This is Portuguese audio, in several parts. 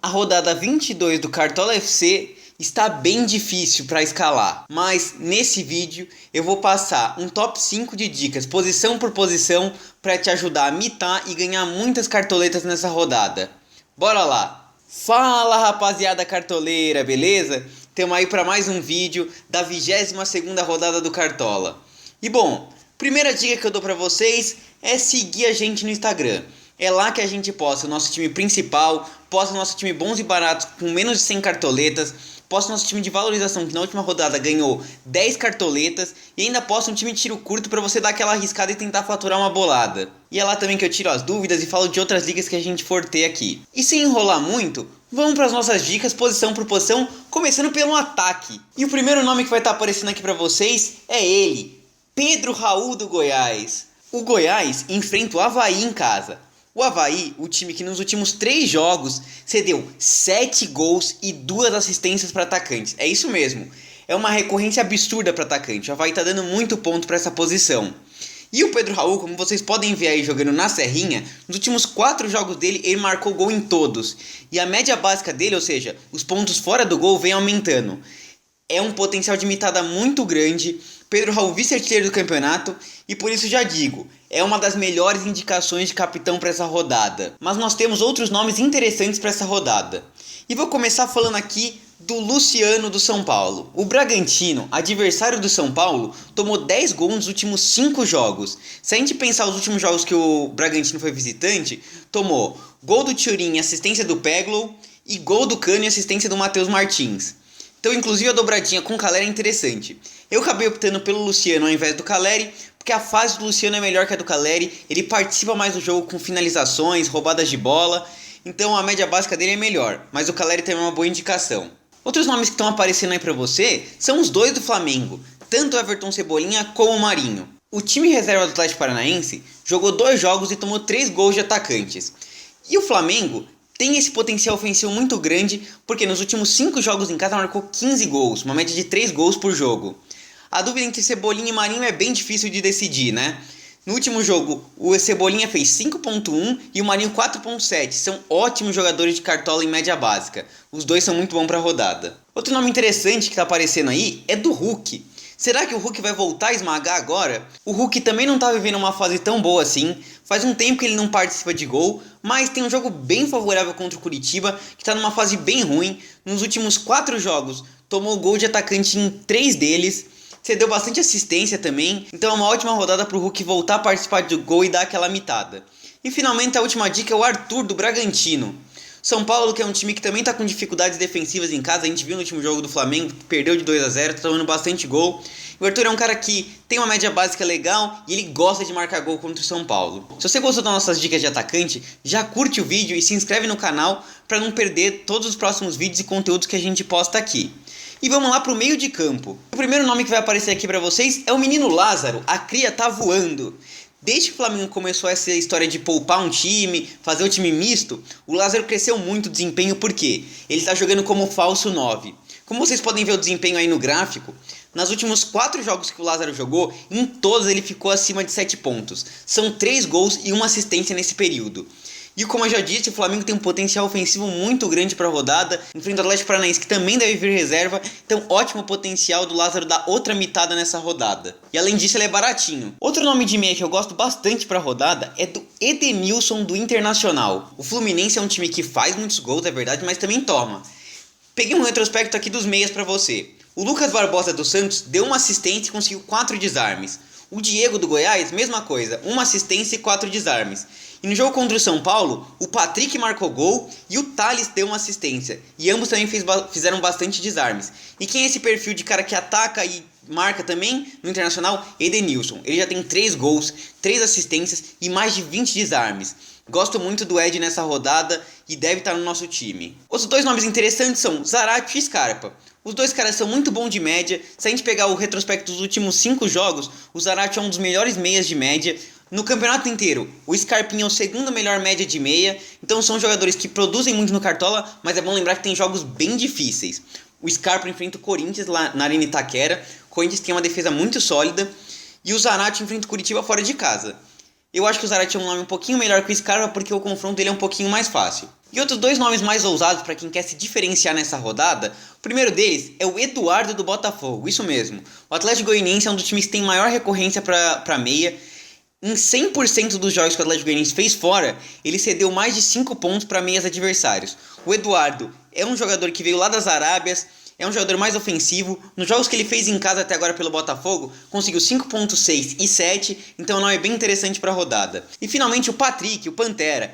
A rodada 22 do Cartola FC está bem difícil para escalar, mas nesse vídeo eu vou passar um top 5 de dicas posição por posição para te ajudar a mitar e ganhar muitas cartoletas nessa rodada. Bora lá! Fala rapaziada cartoleira, beleza? Estamos aí para mais um vídeo da 22ª rodada do Cartola. E bom, primeira dica que eu dou para vocês é seguir a gente no Instagram. É lá que a gente posta o nosso time principal, posta o nosso time bons e baratos com menos de 100 cartoletas, posta o nosso time de valorização que na última rodada ganhou 10 cartoletas e ainda posta um time de tiro curto para você dar aquela arriscada e tentar faturar uma bolada. E é lá também que eu tiro as dúvidas e falo de outras ligas que a gente for ter aqui. E sem enrolar muito, vamos para as nossas dicas posição por posição, começando pelo ataque. E o primeiro nome que vai estar aparecendo aqui para vocês é ele, Pedro Raul do Goiás. O Goiás enfrenta o Avaí em casa. O Avaí, o time que nos últimos 3 jogos cedeu 7 gols e 2 assistências para atacantes. É isso mesmo, é uma recorrência absurda para atacante. O Avaí está dando muito ponto para essa posição. E o Pedro Raul, como vocês podem ver aí jogando na Serrinha, nos últimos 4 jogos dele ele marcou gol em todos. E a média básica dele, ou seja, os pontos fora do gol, vem aumentando. É um potencial de mitada muito grande. Pedro Raul vice-artilheiro do campeonato e por isso já digo, é uma das melhores indicações de capitão para essa rodada. Mas nós temos outros nomes interessantes para essa rodada. E vou começar falando aqui do Luciano do São Paulo. O Bragantino, adversário do São Paulo, tomou 10 gols nos últimos 5 jogos. Se a gente pensar os últimos jogos que o Bragantino foi visitante, tomou gol do Thuram e assistência do Peglow e gol do Cano e assistência do Matheus Martins. Então, inclusive, a dobradinha com o Caleri é interessante. Eu acabei optando pelo Luciano ao invés do Caleri, porque a fase do Luciano é melhor que a do Caleri, ele participa mais do jogo com finalizações, roubadas de bola, então a média básica dele é melhor, mas o Caleri também é uma boa indicação. Outros nomes que estão aparecendo aí pra você são os dois do Flamengo, tanto o Everton Cebolinha como o Marinho. O time reserva do Atlético Paranaense jogou 2 jogos e tomou 3 gols de atacantes. E o Flamengo tem esse potencial ofensivo muito grande, porque nos últimos 5 jogos em casa marcou 15 gols, uma média de 3 gols por jogo. A dúvida entre Cebolinha e Marinho é bem difícil de decidir, né? No último jogo, o Cebolinha fez 5.1 e o Marinho 4.7. São ótimos jogadores de cartola em média básica. Os dois são muito bons para a rodada. Outro nome interessante que está aparecendo aí é do Hulk. Será que o Hulk vai voltar a esmagar agora? O Hulk também não está vivendo uma fase tão boa assim. Faz um tempo que ele não participa de gol, mas tem um jogo bem favorável contra o Curitiba, que está numa fase bem ruim. Nos últimos 4 jogos, tomou gol de atacante em 3 deles. Cedeu bastante assistência também, então é uma ótima rodada para o Hulk voltar a participar do gol e dar aquela mitada. E finalmente a última dica é o Arthur do Bragantino. São Paulo, que é um time que também está com dificuldades defensivas em casa, a gente viu no último jogo do Flamengo, perdeu de 2-0, está tomando bastante gol. O Arthur é um cara que tem uma média básica legal e ele gosta de marcar gol contra o São Paulo. Se você gostou das nossas dicas de atacante, já curte o vídeo e se inscreve no canal para não perder todos os próximos vídeos e conteúdos que a gente posta aqui. E vamos lá pro meio de campo. O primeiro nome que vai aparecer aqui pra vocês é o menino Lázaro. A cria tá voando. Desde que o Flamengo começou essa história de poupar um time, fazer o time misto, o Lázaro cresceu muito o desempenho porque ele tá jogando como falso 9. Como vocês podem ver o desempenho aí no gráfico, nos últimos 4 jogos que o Lázaro jogou, em todos ele ficou acima de 7 pontos. São 3 gols e 1 assistência nesse período. E como eu já disse, o Flamengo tem um potencial ofensivo muito grande para a rodada, enfrenta o Atlético Paranaense que também deve vir reserva, então ótimo potencial do Lázaro dar outra mitada nessa rodada. E além disso ele é baratinho. Outro nome de meia que eu gosto bastante para a rodada é do Edenilson do Internacional. O Fluminense é um time que faz muitos gols, é verdade, mas também toma. Peguei um retrospecto aqui dos meias para você. O Lucas Barbosa do Santos deu uma assistência e conseguiu 4 desarmes. O Diego do Goiás, mesma coisa, uma assistência e 4 desarmes. E no jogo contra o São Paulo, o Patrick marcou gol e o Thales deu uma assistência. E ambos também fizeram bastante desarmes. E quem é esse perfil de cara que ataca e marca também no Internacional? Edenilson. Ele já tem 3 gols, 3 assistências e mais de 20 desarmes. Gosto muito do Ed nessa rodada e deve estar no nosso time. Outros 2 nomes interessantes são Zarate e Scarpa. Os 2 caras são muito bons de média. Se a gente pegar o retrospecto dos últimos 5 jogos, o Zarate é um dos melhores meias de média. No campeonato inteiro, o Scarpinha é o segundo melhor média de meia. Então são jogadores que produzem muito no Cartola, mas é bom lembrar que tem jogos bem difíceis. O Scarpa enfrenta o Corinthians lá na Arena Itaquera. O Corinthians tem uma defesa muito sólida. E o Zarate enfrenta o Curitiba fora de casa. Eu acho que o Zarate é um nome um pouquinho melhor que o Scarpa porque o confronto dele é um pouquinho mais fácil. E outros dois nomes mais ousados para quem quer se diferenciar nessa rodada, o primeiro deles é o Eduardo do Botafogo, isso mesmo. O Atlético Goianiense é um dos times que tem maior recorrência para meia. Em 100% dos jogos que o Atlético Goianiense fez fora, ele cedeu mais de 5 pontos para meias adversários. O Eduardo é um jogador que veio lá das Arábias, é um jogador mais ofensivo. Nos jogos que ele fez em casa até agora pelo Botafogo, conseguiu 5.6 e 7, então é um nome bem interessante para a rodada. E finalmente o Patrick, o Pantera.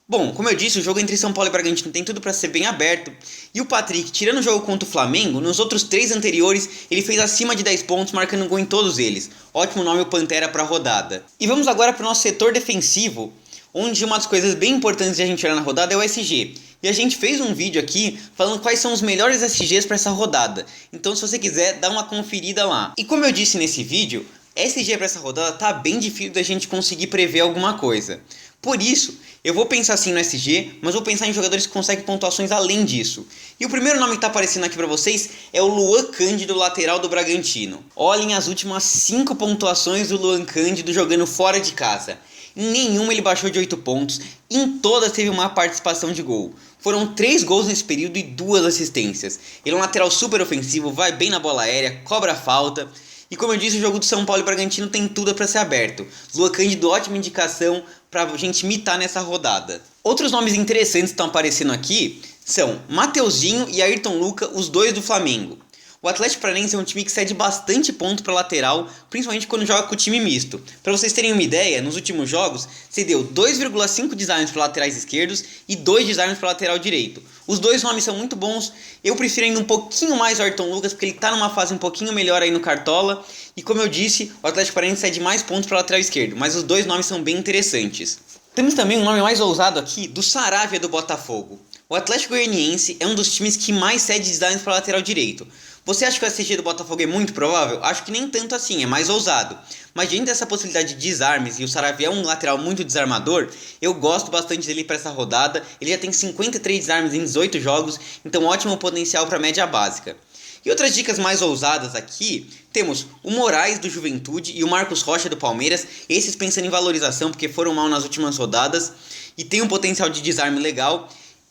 Bom, como eu disse, o jogo entre São Paulo e Bragantino tem tudo para ser bem aberto. E o Patrick, tirando o jogo contra o Flamengo, nos outros 3 anteriores, ele fez acima de 10 pontos, marcando gol em todos eles. Ótimo nome o Pantera para a rodada. E vamos agora para o nosso setor defensivo, onde uma das coisas bem importantes de a gente olhar na rodada é o SG. E a gente fez um vídeo aqui falando quais são os melhores SGs para essa rodada. Então se você quiser, dá uma conferida lá. E como eu disse nesse vídeo, SG para essa rodada tá bem difícil da gente conseguir prever alguma coisa. Por isso, eu vou pensar sim no SG, mas vou pensar em jogadores que conseguem pontuações além disso. E o primeiro nome que está aparecendo aqui para vocês é o Luan Cândido, lateral do Bragantino. Olhem as últimas 5 pontuações do Luan Cândido jogando fora de casa. Em nenhuma ele baixou de 8 pontos, em todas teve uma participação de gol. Foram 3 gols nesse período e 2 assistências. Ele é um lateral super ofensivo, vai bem na bola aérea, cobra falta. E como eu disse, o jogo do São Paulo e Bragantino tem tudo para ser aberto. Luan Cândido, ótima indicação para a gente mitar nessa rodada. Outros nomes interessantes que estão aparecendo aqui são Mateuzinho e Ayrton Lucas, os dois do Flamengo. O Atlético Paranaense é um time que cede bastante ponto para lateral, principalmente quando joga com o time misto. Para vocês terem uma ideia, nos últimos jogos, cedeu 2,5 desarmes para laterais esquerdos e 2 desarmes para lateral direito. Os dois nomes são muito bons, eu prefiro ainda um pouquinho mais o Ayrton Lucas, porque ele está numa fase um pouquinho melhor aí no Cartola. E como eu disse, o Atlético Paranaense cede mais pontos para lateral esquerdo, mas os dois nomes são bem interessantes. Temos também um nome mais ousado aqui, do Saravia do Botafogo. O Atlético Goianiense é um dos times que mais cede desarmes para lateral direito. Você acha que o SG do Botafogo é muito provável? Acho que nem tanto assim, é mais ousado. Mas diante dessa possibilidade de desarmes, e o Saravia é um lateral muito desarmador, eu gosto bastante dele para essa rodada. Ele já tem 53 desarmes em 18 jogos, então ótimo potencial para média básica. E outras dicas mais ousadas aqui, temos o Moraes do Juventude e o Marcos Rocha do Palmeiras, esses pensando em valorização porque foram mal nas últimas rodadas e tem um potencial de desarme legal.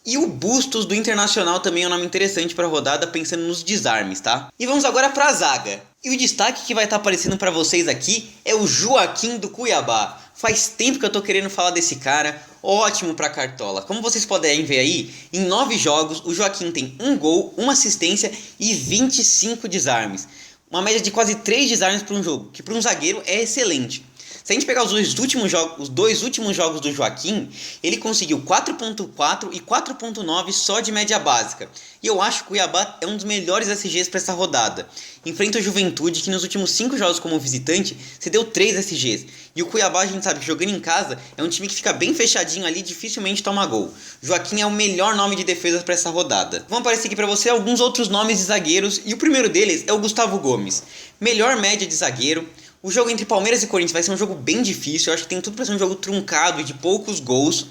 E o Bustos do Internacional também é um nome interessante para a rodada, pensando nos desarmes, tá? E vamos agora para a zaga. E o destaque que vai estar aparecendo para vocês aqui é o Joaquim do Cuiabá. Faz tempo que eu tô querendo falar desse cara, ótimo para Cartola. Como vocês podem ver aí, em 9 jogos o Joaquim tem 1 gol, 1 assistência e 25 desarmes. Uma média de quase 3 desarmes para um jogo, que para um zagueiro é excelente. Se a gente pegar os dois últimos jogos do Joaquim, ele conseguiu 4.4 e 4.9 só de média básica. E eu acho que o Cuiabá é um dos melhores SGs para essa rodada. Enfrenta o Juventude, que nos últimos 5 jogos como visitante, cedeu 3 SGs. E o Cuiabá, a gente sabe que jogando em casa, é um time que fica bem fechadinho ali, dificilmente toma gol. Joaquim é o melhor nome de defesa para essa rodada. Vão aparecer aqui para você alguns outros nomes de zagueiros, e o primeiro deles é o Gustavo Gomes. Melhor média de zagueiro. O jogo entre Palmeiras e Corinthians vai ser um jogo bem difícil, eu acho que tem tudo para ser um jogo truncado e de poucos gols.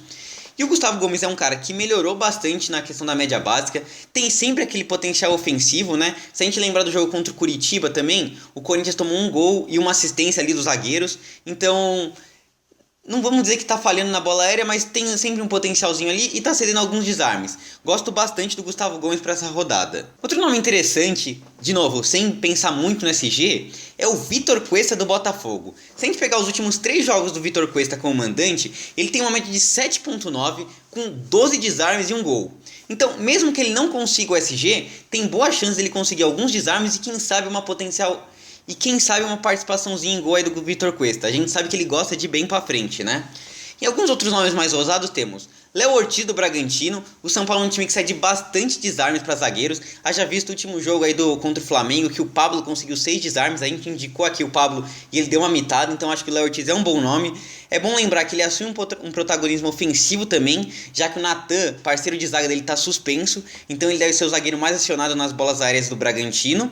E o Gustavo Gomes é um cara que melhorou bastante na questão da média básica, tem sempre aquele potencial ofensivo, né? Se a gente lembrar do jogo contra o Curitiba também, o Corinthians tomou 1 gol e uma assistência ali dos zagueiros, então não vamos dizer que está falhando na bola aérea, mas tem sempre um potencialzinho ali e está cedendo alguns desarmes. Gosto bastante do Gustavo Gomes para essa rodada. Outro nome interessante, de novo, sem pensar muito no SG, é o Vitor Cuesta do Botafogo. Se a gente pegar os últimos 3 jogos do Vitor Cuesta como mandante, ele tem uma média de 7.9 com 12 desarmes e 1 gol. Então, mesmo que ele não consiga o SG, tem boa chance dele conseguir alguns desarmes e quem sabe uma participaçãozinha em gol aí do Vitor Cuesta. A gente sabe que ele gosta de ir bem pra frente, né? E alguns outros nomes mais ousados temos Léo Ortiz do Bragantino. O São Paulo é um time que cede bastante desarmes para zagueiros. Haja visto o último jogo aí contra o Flamengo, que o Pablo conseguiu 6 desarmes. A gente indicou aqui o Pablo e ele deu uma mitada, então acho que o Léo Ortiz é um bom nome. É bom lembrar que ele assume um protagonismo ofensivo também, já que o Natan, parceiro de zaga dele, está suspenso. Então ele deve ser o zagueiro mais acionado nas bolas aéreas do Bragantino.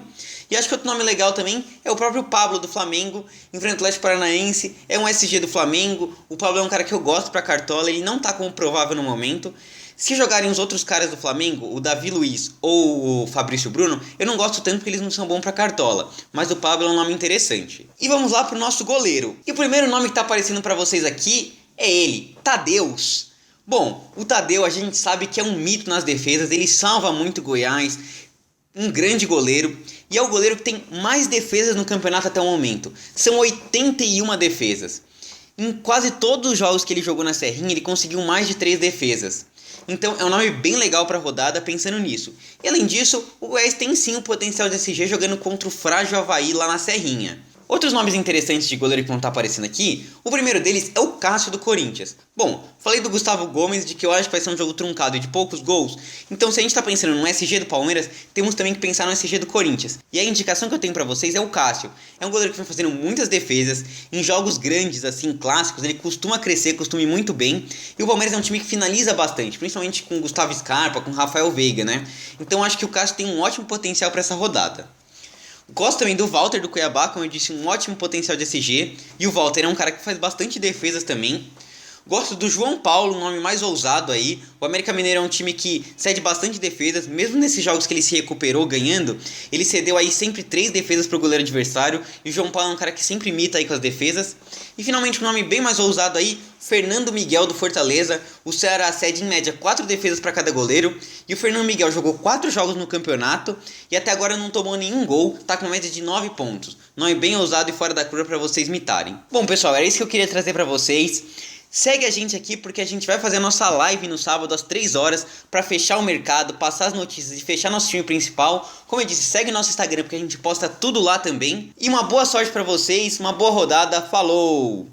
E acho que outro nome legal também é o próprio Pablo do Flamengo, enfrenta o Atlético Paranaense, é um SG do Flamengo. O Pablo é um cara que eu gosto pra Cartola, ele não tá como provável no momento. Se jogarem os outros caras do Flamengo, o Davi Luiz ou o Fabrício Bruno, eu não gosto tanto porque eles não são bons pra cartola, mas o Pablo é um nome interessante. E vamos lá pro nosso goleiro. E o primeiro nome que tá aparecendo pra vocês aqui é ele, Tadeus. Bom, o Tadeu a gente sabe que é um mito nas defesas, ele salva muito Goiás, um grande goleiro, e é o goleiro que tem mais defesas no campeonato até o momento. São 81 defesas. Em quase todos os jogos que ele jogou na Serrinha, ele conseguiu mais de 3 defesas. Então é um nome bem legal para a rodada pensando nisso. E além disso, o Goiás tem sim o potencial de SG jogando contra o frágil Avaí lá na Serrinha. Outros nomes interessantes de goleiro que vão estar aparecendo aqui, o primeiro deles é o Cássio do Corinthians. Bom, falei do Gustavo Gomes, de que eu acho que vai ser um jogo truncado e de poucos gols, então se a gente está pensando no SG do Palmeiras, temos também que pensar no SG do Corinthians. E a indicação que eu tenho para vocês é o Cássio. É um goleiro que vem fazendo muitas defesas, em jogos grandes, assim, clássicos, ele costuma crescer, costuma ir muito bem, e o Palmeiras é um time que finaliza bastante, principalmente com o Gustavo Scarpa, com o Rafael Veiga, né? Então acho que o Cássio tem um ótimo potencial para essa rodada. Gosto também do Walter do Cuiabá, como eu disse, um ótimo potencial de SG. E o Walter é um cara que faz bastante defesas também. Gosto do João Paulo, um nome mais ousado aí. O América Mineiro é um time que cede bastante defesas. Mesmo nesses jogos que ele se recuperou ganhando, ele cedeu aí sempre 3 defesas para o goleiro adversário. E o João Paulo é um cara que sempre imita aí com as defesas. E finalmente um nome bem mais ousado aí, Fernando Miguel do Fortaleza. O Ceará cede em média 4 defesas para cada goleiro. E o Fernando Miguel jogou 4 jogos no campeonato e até agora não tomou nenhum gol. Tá com uma média de 9 pontos. Nome bem ousado e fora da curva para vocês imitarem. Bom pessoal, era isso que eu queria trazer para vocês. Segue a gente aqui porque a gente vai fazer a nossa live no sábado às 3 horas para fechar o mercado, passar as notícias e fechar nosso time principal. Como eu disse, segue nosso Instagram porque a gente posta tudo lá também. E uma boa sorte para vocês, uma boa rodada, falou!